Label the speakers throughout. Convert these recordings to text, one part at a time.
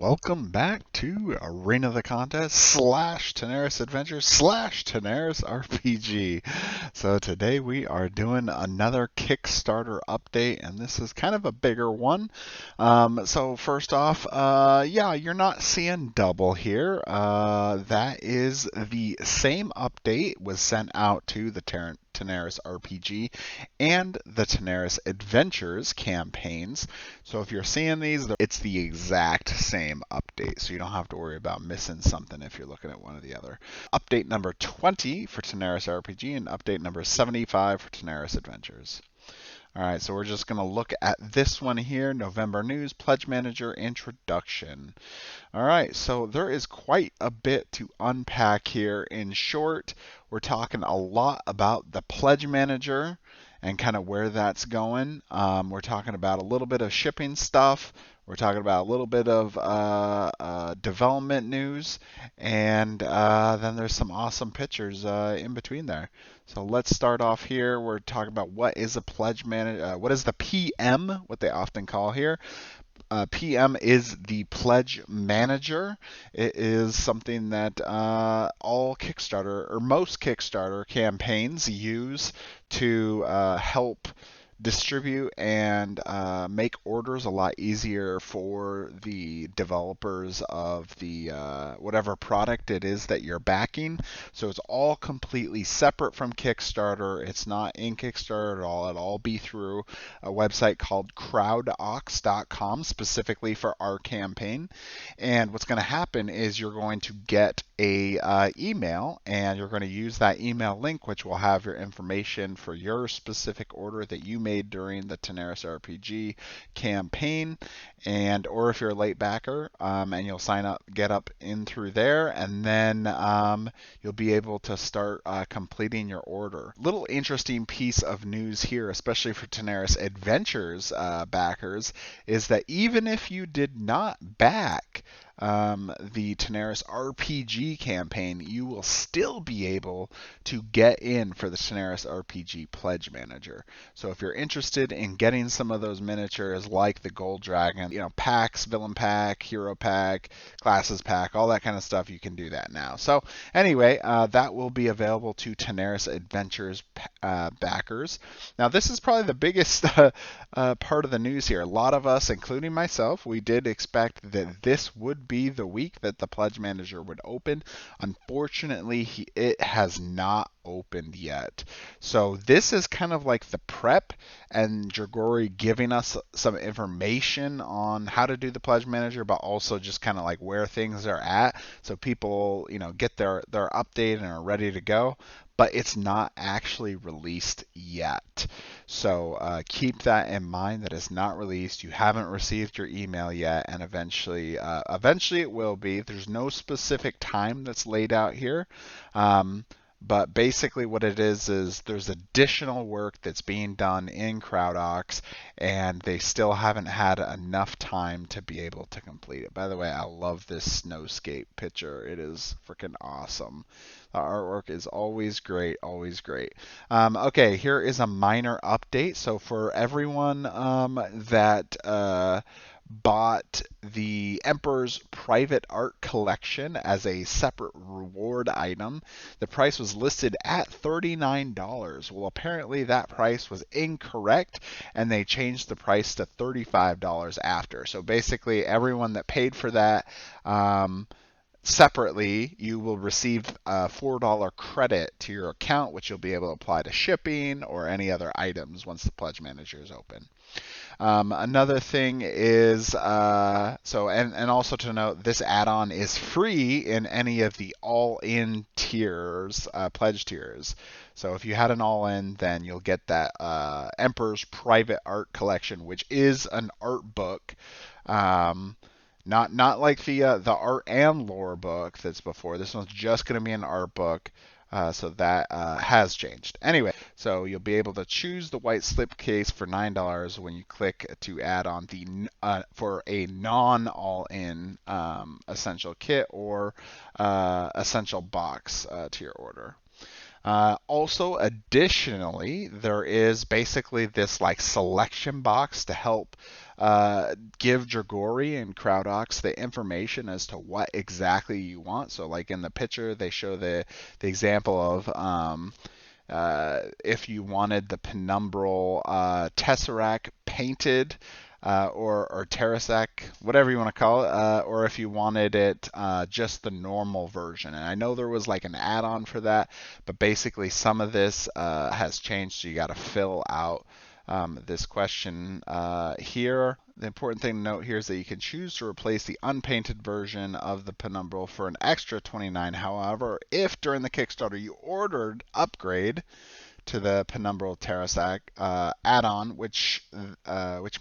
Speaker 1: Welcome back to Arena of the Contest slash Tenaris Adventures slash Tanaris RPG. So today we are doing another Kickstarter update, and this is kind of a bigger one. So first off, yeah, you're not seeing double here. That is the same update was sent out to the Tenaris RPG and the Tenaris Adventures campaigns. So if you're seeing these, it's the exact same update. So you don't have to worry about missing something if you're looking at one or the other. Update number 20 for Tenaris RPG and update number 75 for Tenaris Adventures. All right, so we're just going to look at this one here, November News, Pledge Manager Introduction. All right, so there is quite a bit to unpack here. In short, we're talking a lot about the Pledge Manager and kind of where that's going. We're talking about a little bit of shipping stuff. We're talking about a little bit of development news, and then there's some awesome pictures in between there. So let's start off here. We're talking about what is a pledge manager, what is the PM, what they often call here. PM is the pledge manager. It is something that all Kickstarter or most Kickstarter campaigns use to help distribute and make orders a lot easier for the developers of the whatever product it is that you're backing. So it's all completely separate from Kickstarter. It's not in Kickstarter at all. It'll all be through a website called crowdox.com specifically for our campaign. And what's going to happen is you're going to get a email, and you're going to use that email link, which will have your information for your specific order that you made during the Tenaris RPG campaign, and or if you're a late backer, and you'll sign up, get up in through there, and then you'll be able to start completing your order. Little interesting piece of news here, especially for Tenaris Adventures backers, is that even if you did not back the Tenaris RPG campaign, you will still be able to get in for the Tenaris RPG Pledge Manager. So if you're interested in getting some of those miniatures like the Gold Dragon, packs, villain pack, hero pack, classes pack, all that kind of stuff, you can do that now. So anyway, that will be available to Tenaris Adventures backers. Now this is probably the biggest part of the news here. A lot of us, including myself, we did expect that this would be the week that the Pledge Manager would open. Unfortunately, it has not opened yet. So this is kind of like the prep, and Dragori giving us some information on how to do the Pledge Manager, but also just kind of like where things are at, so people get their update and are ready to go. But it's not actually released yet. So keep that in mind, that it's not released. You haven't received your email yet, and eventually it will be. There's no specific time that's laid out here. But basically what it is there's additional work that's being done in CrowdOx, and they still haven't had enough time to be able to complete it. By the way, I love this snowscape picture. It is freaking awesome. The artwork is always great, always great. Okay, here is a minor update. So for everyone that bought the Emperor's private art collection as a separate reward item, the price was listed at $39. Well, apparently that price was incorrect, and they changed the price to $35 after. So basically, everyone that paid for that separately, you will receive a $4 credit to your account, which you'll be able to apply to shipping or any other items once the Pledge Manager is open. Another thing is, and also to note, this add-on is free in any of the all-in tiers, pledge tiers. So if you had an all-in, then you'll get that Emperor's Private Art Collection, which is an art book. Not like the art and lore book that's before. This one's just going to be an art book. So that has changed. Anyway, so you'll be able to choose the white slipcase for $9 when you click to add on the for a non-all-in essential kit or essential box to your order. Also, additionally, there is basically this like selection box to help give Dragori and Crowdox the information as to what exactly you want. So, like in the picture, they show the example of if you wanted the penumbral tesseract painted, or Terrasac, whatever you want to call it, or if you wanted it just the normal version. And I know there was like an add-on for that, but basically some of this has changed, so you got to fill out this question here. The important thing to note here is that you can choose to replace the unpainted version of the penumbral for an extra 29. However, if during the Kickstarter you ordered upgrade to the penumbral Terrasac add-on, which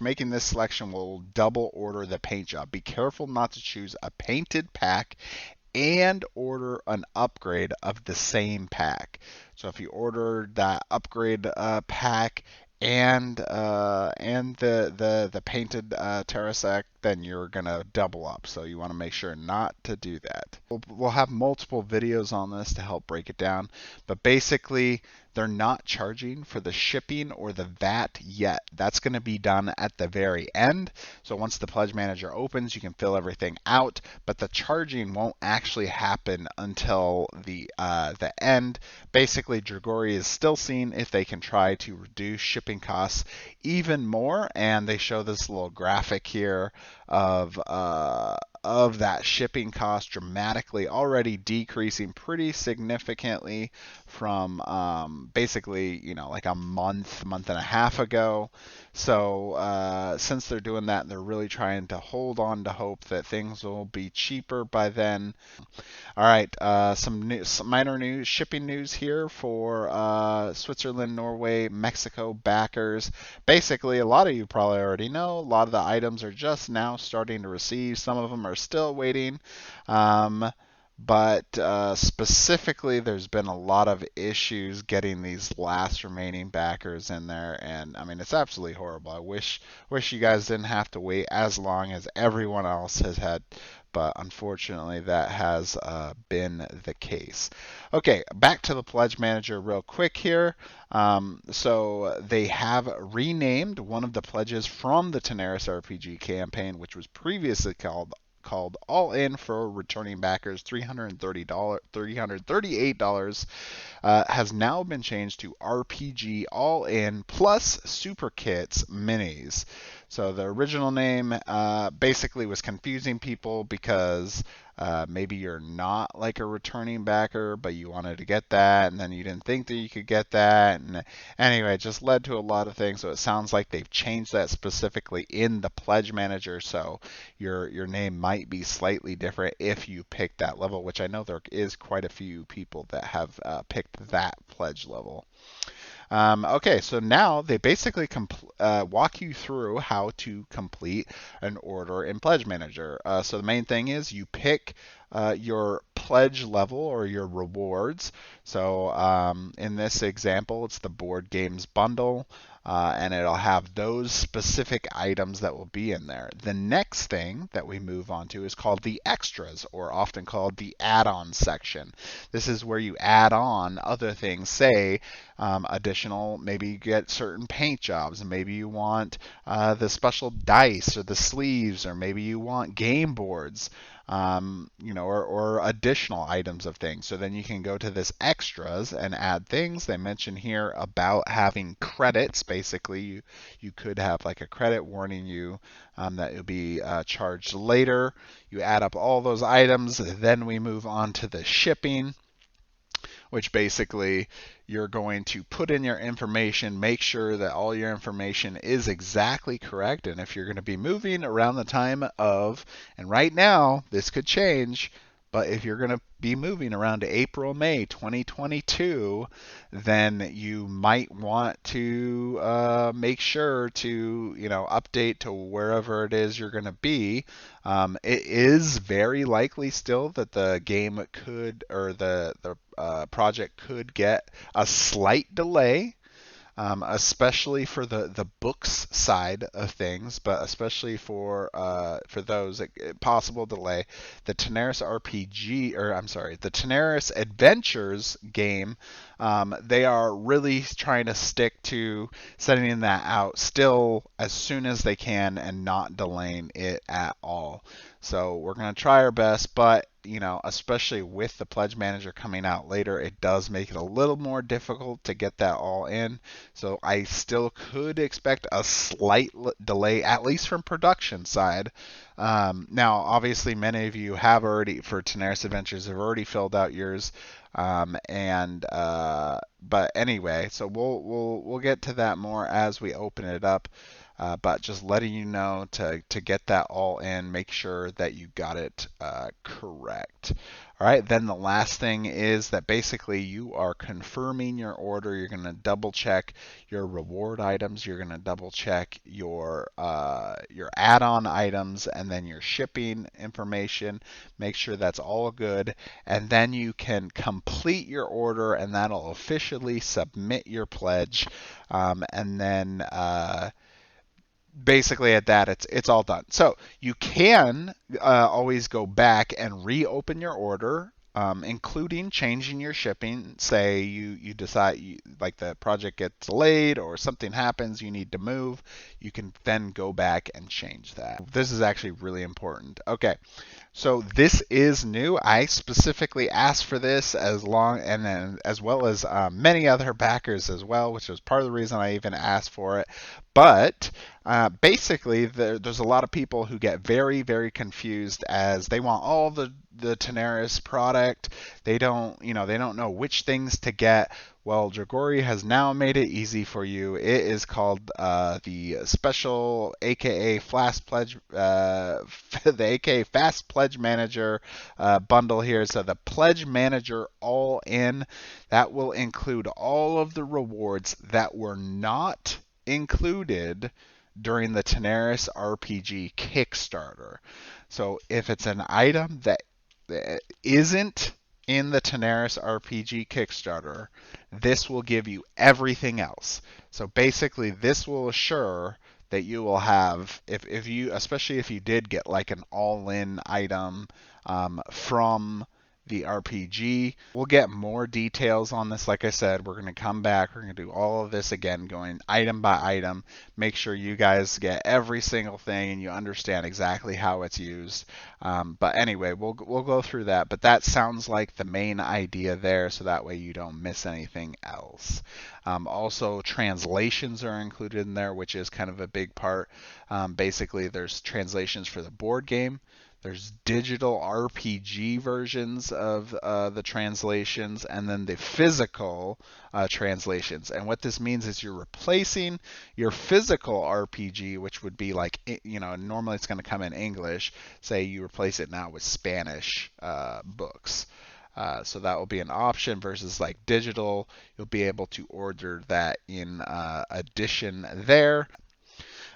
Speaker 1: making this selection will double order the paint job. Be careful not to choose a painted pack and order an upgrade of the same pack. So if you ordered that upgrade pack and the painted Terrasac, then you're gonna double up. So you want to make sure not to do that. We'll have multiple videos on this to help break it down, but basically they're not charging for the shipping or the VAT yet. That's going to be done at the very end. So once the Pledge Manager opens, you can fill everything out, but the charging won't actually happen until the end. Basically, Dragori is still seeing if they can try to reduce shipping costs even more, and they show this little graphic here of that shipping cost dramatically already decreasing pretty significantly from basically, like a month and a half ago. So since they're doing that, they're really trying to hold on to hope that things will be cheaper by then. All right, some minor news, shipping news here for Switzerland, Norway, Mexico backers. Basically, a lot of you probably already know, a lot of the items are just now starting to receive. Some of them are still waiting. But specifically, there's been a lot of issues getting these last remaining backers in there, and I mean, it's absolutely horrible. I wish you guys didn't have to wait as long as everyone else has had, but unfortunately, that has been the case. Okay, back to the Pledge Manager real quick here. So they have renamed one of the pledges from the Tenaris RPG campaign, which was previously called All In for returning backers, $338, has now been changed to RPG All In plus Super Kits Minis. So the original name basically was confusing people because maybe you're not like a returning backer, but you wanted to get that, and then you didn't think that you could get that. And anyway, it just led to a lot of things. So it sounds like they've changed that specifically in the Pledge Manager. So your name might be slightly different if you pick that level, which I know there is quite a few people that have picked that pledge level. Okay, so now they basically walk you through how to complete an order in Pledge Manager. So the main thing is you pick your pledge level or your rewards. So in this example, it's the board games bundle. And it'll have those specific items that will be in there. The next thing that we move on to is called the extras, or often called the add-on section. This is where you add on other things, say additional, maybe you get certain paint jobs, and maybe you want the special dice or the sleeves, or maybe you want game boards. Or additional items of things. So then you can go to this extras and add things. They mention here about having credits. Basically, you could have like a credit warning you that you'll be charged later. You add up all those items. Then we move on to the shipping, which basically you're going to put in your information, make sure that all your information is exactly correct. And if you're going to be moving around the time of, and right now this could change, but if you're going to be moving around to April, May 2022, then you might want to make sure to, update to wherever it is you're going to be. It is very likely still that the game could, or the project could get a slight delay. especially for the books side of things, but especially for those possible delay. The Tenaris RPG, or I'm sorry, the Tenaris Adventures game, they are really trying to stick to sending that out still as soon as they can and not delaying it at all. So we're going to try our best, but especially with the pledge manager coming out later, it does make it a little more difficult to get that all in. So I still could expect a slight delay, at least from production side. Now, obviously, many of you have already, for Tenaris Adventures, have already filled out yours. But anyway, so we'll get to that more as we open it up. But just letting you know to get that all in, make sure that you got it correct. All right, then the last thing is that basically you are confirming your order. You're going to double check your reward items. You're going to double check your add-on items and then your shipping information. Make sure that's all good, and then you can complete your order, and that'll officially submit your pledge. And then basically at that it's all done. So you can always go back and reopen your order, including changing your shipping. Say you decide like the project gets delayed or something happens, you need to move, you can then go back and change that. This is actually really important. Okay, so this is new. I specifically asked for this and then as well as many other backers as well, which was part of the reason I even asked for it. But basically, there's a lot of people who get very, very confused as they want all the Tenaris product. They don't know which things to get. Well, Dragori has now made it easy for you. It is called the special, aka Fast Pledge, the aka Fast Pledge Manager bundle here. So the Pledge Manager All In, that will include all of the rewards that were not included during the Tenaris RPG Kickstarter. So if it's an item that isn't in the Tenaris RPG Kickstarter, this will give you everything else. So basically, this will assure that you will have, if you, especially if you did get like an all-in item from the RPG. We'll get more details on this. Like I said, we're going to come back. We're going to do all of this again, going item by item. Make sure you guys get every single thing and you understand exactly how it's used. But anyway, we'll go through that. But that sounds like the main idea there, so that way you don't miss anything else. Also, translations are included in there, which is kind of a big part. Basically, there's translations for the board game. There's digital RPG versions of the translations, and then the physical translations. And what this means is you're replacing your physical RPG, which would be like, normally it's going to come in English. Say you replace it now with Spanish books. So that will be an option versus like digital. You'll be able to order that in addition there.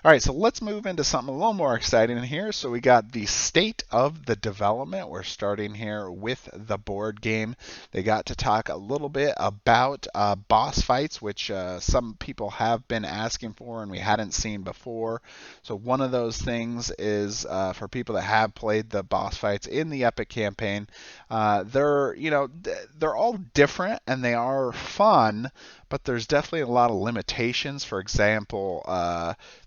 Speaker 1: All right, so let's move into something a little more exciting here. So we got the state of the development. We're starting here with the board game. They got to talk a little bit about boss fights, which some people have been asking for and we hadn't seen before. So one of those things is for people that have played the boss fights in the Epic campaign. They're all different and they are fun, but there's definitely a lot of limitations. For example,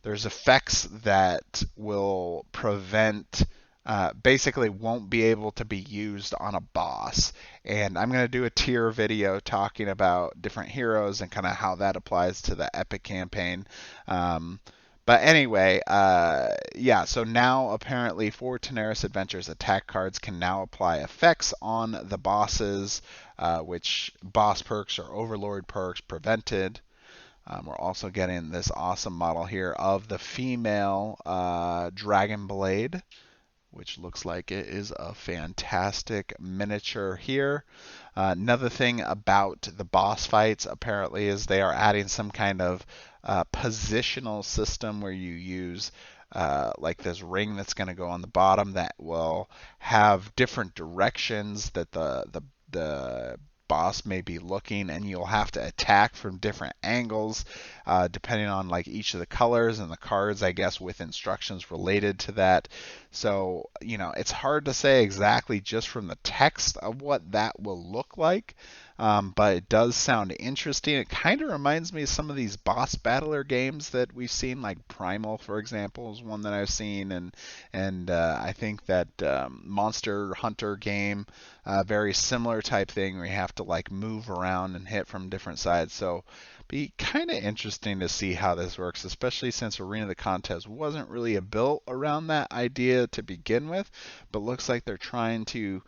Speaker 1: there's effects that will prevent, basically won't be able to be used on a boss. And I'm going to do a tier video talking about different heroes and kind of how that applies to the Epic campaign. But anyway, yeah, so now apparently for Tenaris Adventures, attack cards can now apply effects on the bosses, which boss perks or overlord perks prevented. We're also getting this awesome model here of the female Dragon Blade, which looks like it is a fantastic miniature here. Another thing about the boss fights apparently is they are adding some kind of positional system where you use like this ring that's going to go on the bottom that will have different directions that the boss may be looking, and you'll have to attack from different angles, depending on like each of the colors and the cards, I guess, with instructions related to that. So, it's hard to say exactly just from the text of what that will look like. But it does sound interesting. It kind of reminds me of some of these boss battler games that we've seen, like Primal, for example, is one that I've seen, and I think that Monster Hunter game, very similar type thing where you have to like move around and hit from different sides. So be kind of interesting to see how this works, especially since Arena of the Contest wasn't really built around that idea to begin with, but looks like they're trying to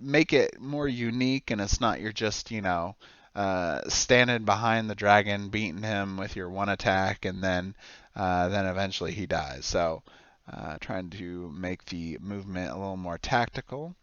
Speaker 1: make it more unique, and it's not you're just standing behind the dragon beating him with your one attack, and then eventually he dies. So trying to make the movement a little more tactical.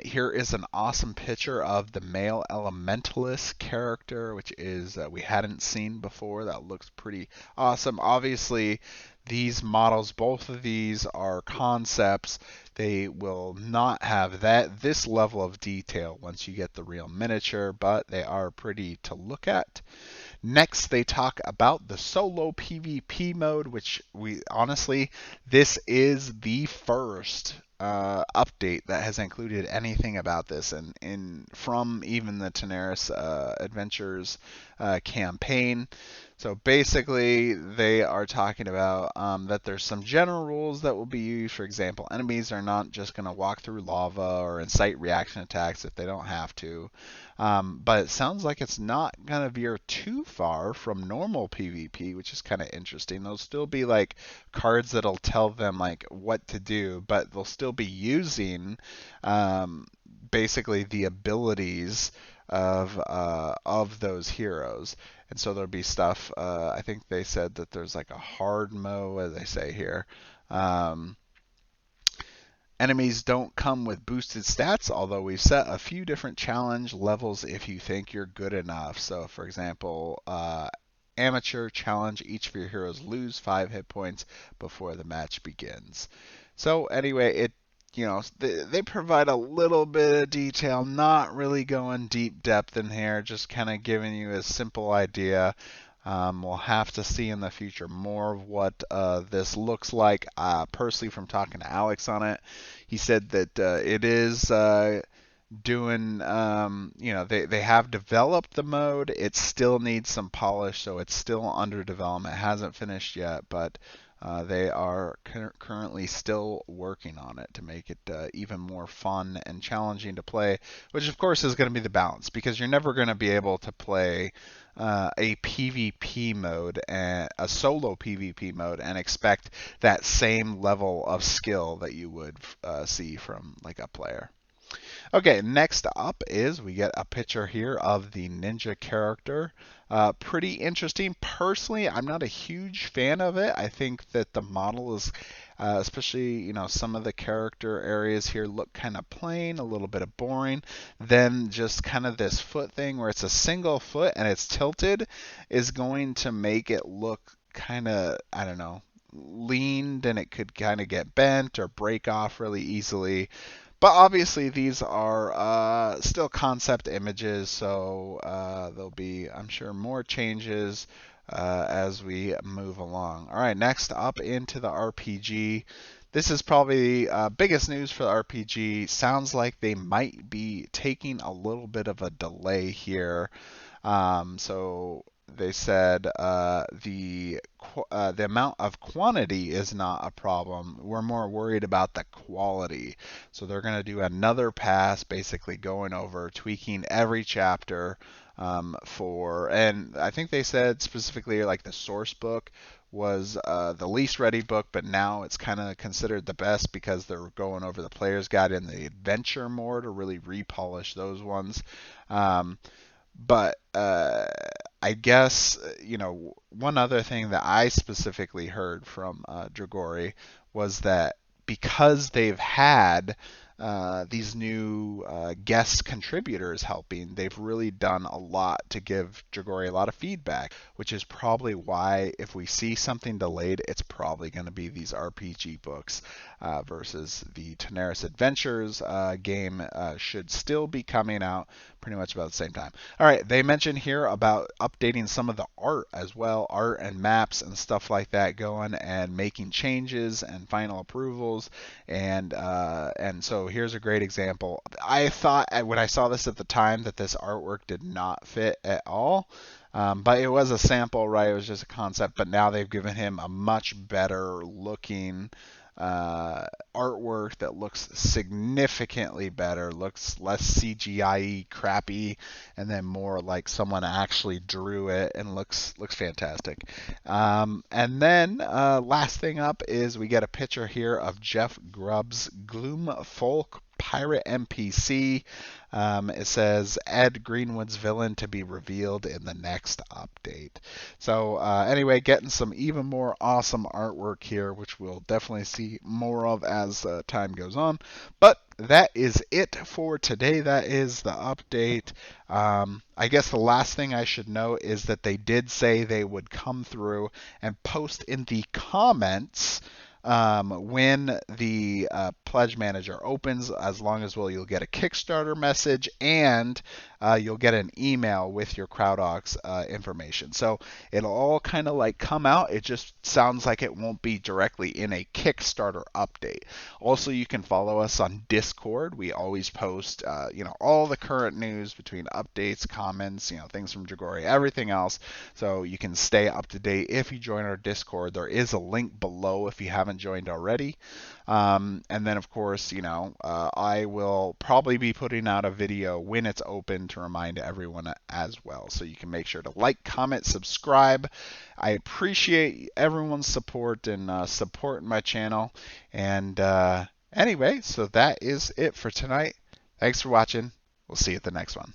Speaker 1: Here is an awesome picture of the male elementalist character, which is we hadn't seen before. That looks pretty awesome. Obviously, these models, both of these are concepts. They will not have this level of detail once you get the real miniature, but they are pretty to look at. Next, they talk about the solo PvP mode, which this is the first update that has included anything about this, and from even the Tenaris Adventures campaign. So basically, they are talking about that there's some general rules that will be used. For example, enemies are not just going to walk through lava or incite reaction attacks if they don't have to. But it sounds like it's not going to veer too far from normal PvP, which is kind of interesting. There'll still be like cards that'll tell them like what to do, but they'll still be using basically the abilities of those heroes. And so there'll be stuff. I think they said that there's like a hard mode, as they say here. Enemies don't come with boosted stats, although we've set a few different challenge levels if you think you're good enough. So, for example, amateur challenge, each of your heroes lose 5 hit points before the match begins. So anyway, they provide a little bit of detail, not really going deep depth in here, just kind of giving you a simple idea. We'll have to see in the future more of what this looks like. Personally, from talking to Alex on it, he said that it is doing, they have developed the mode. It still needs some polish, so it's still under development. It hasn't finished yet, but they are currently still working on it to make it even more fun and challenging to play, which of course is going to be the balance, because you're never going to be able to play a PvP mode, and a solo PvP mode, and expect that same level of skill that you would see from like a player. Okay, next up is we get a picture here of the ninja character. Pretty interesting. Personally, I'm not a huge fan of it. I think that the model is, especially, some of the character areas here look kind of plain, a little bit of boring. Then just kind of this foot thing where it's a single foot and it's tilted is going to make it look kind of, I don't know, leaned, and it could kind of get bent or break off really easily. But obviously these are still concept images, so there'll be, I'm sure, more changes as we move along. All right, next up into the RPG. This is probably the biggest news for the RPG. Sounds like they might be taking a little bit of a delay here. So they said the amount of quantity is not a problem. We're more worried about the quality. So they're going to do another pass, basically going over, tweaking every chapter and I think they said specifically like the source book was the least ready book, but now it's kind of considered the best because they're going over the player's guide and the adventure more to really repolish those ones. But I guess, one other thing that I specifically heard from Dragori was that because they've had these new guest contributors helping, they've really done a lot to give Dragori a lot of feedback, which is probably why if we see something delayed, it's probably going to be these RPG books versus the Tenaris Adventures game should still be coming out pretty much about the same time. All right, they mentioned here about updating some of the art as well, art and maps and stuff like that, going and making changes and final approvals, and so here's a great example. I thought when I saw this at the time that this artwork did not fit at all. But it was a sample, right? It was just a concept. But now they've given him a much better looking artwork that looks significantly better, looks less CGI crappy, and then more like someone actually drew it, and looks fantastic. And then last thing up is we get a picture here of Jeff Grubb's Gloom Folk Pirate NPC. It says Ed Greenwood's villain to be revealed in the next update. So anyway, getting some even more awesome artwork here, which we'll definitely see more of as time goes on. But that is it for today. That is the update. I guess the last thing I should note is that they did say they would come through and post in the comments when the pledge manager opens, as long as you'll get a Kickstarter message and you'll get an email with your CrowdOx information. So it'll all kind of like come out. It just sounds like it won't be directly in a Kickstarter update. Also, you can follow us on Discord. We always post, all the current news between updates, comments, things from Dragori, everything else. So you can stay up to date if you join our Discord. There is a link below if you haven't joined already. And then, of course, I will probably be putting out a video when it's open to remind everyone as well. So you can make sure to like, comment, subscribe. I appreciate everyone's support and supporting my channel. And anyway, so that is it for tonight. Thanks for watching. We'll see you at the next one.